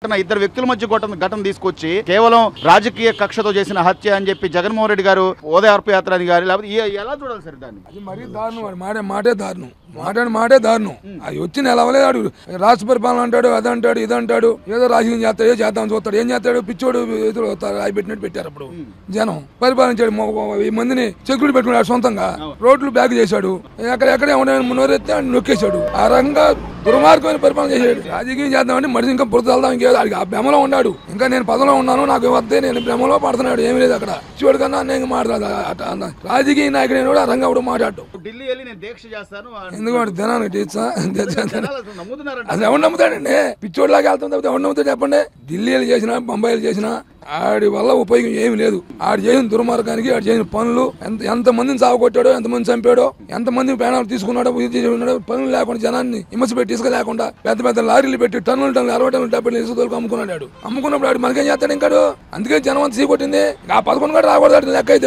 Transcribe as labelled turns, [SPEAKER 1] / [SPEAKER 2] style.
[SPEAKER 1] ఇద్దరు వ్యక్తుల మధ్య ఘటన తీసుకొచ్చి కేవలం రాజకీయ కక్షతో చేసిన హత్య అని చెప్పి జగన్మోహన్ రెడ్డి గారు ఓదార్పు యాత్ర అని గారు లేకపోతే ఎలా చూడాలి సార్ దాన్ని?
[SPEAKER 2] అది మరీ దారుణం. మాటే దారుణం. మాటే దారుణం. అది వచ్చి నెలవలేదు. రాష్ట్ర పరిపాలన అంటాడు, అదంటాడు, ఇదంటాడు. ఏదో రాజకీయం చేస్తాడు, చేద్దాం చూస్తాడు. ఏం చేస్తాడు? పిచ్చోడు ఎదురు అవి పెట్టినట్టు పెట్టారు. అప్పుడు జనం పరిపాలించాడు. ఈ మందిని సెక్యూరిటీ పెట్టుకున్నాడు సొంతంగా. రోడ్లు బ్యాక్ చేశాడు. ఎక్కడెక్కడే నోరెత్తే నొక్కేశాడు. ఆ రకంగా దుర్మార్గమైన పరిపాలన చేశాడు. రాజకీయం చేద్దామంటే మనిషి ఇంకా పురత వెళ్దాం. ఇంకేదో ఆ భ్రమలో ఉన్నాడు. ఇంకా నేను పదలో ఉన్నాను, నాకు వద్దే, నేను భ్రమలో పడుతున్నాడు. ఏమి లేదు అక్కడ. చూడు కన్నా నేను మాట్లాడదా రాజకీయ నాయకుడు కూడా ఆ రంగా కూడా మాట్లాడు.
[SPEAKER 1] ఢిల్లీ వెళ్ళి నేను దీక్ష చేస్తాను
[SPEAKER 2] ఎందుకంటే దినానికి అసలు ఎవరు నమ్ముతాడండి? పిచ్చోడిలాగా వెళ్తాం తప్పితే ఎవరు నమ్ముతాడు చెప్పండి? ఢిల్లీలు చేసినా, బొంబాయిలు చేసినా ఆడి వల్ల ఉపయోగం ఏమి లేదు. ఆడు చేసిన దుర్మార్గానికి, ఆడు చేసిన పనులు, ఎంతమందిని సాగుకొట్టాడో, ఎంతమంది చంపాడో, ఎంతమంది ప్రాణాలు తీసుకున్నాడో, పనులు లేకుండా జనాన్ని హింస పెట్టి ఇసుక లేకుండా పెద్ద లారీలు పెట్టి టన్నులు 60 టన్నులు 70 ఇసుక అమ్ముకున్నాడు. అమ్ముకున్నప్పుడు ఆడు మనకేం చేస్తాడు? ఇంకా అందుకే జనం అంతా సీకొట్టింది. ఆ 11 కూడా రాకూడదు లెక్క అయితే.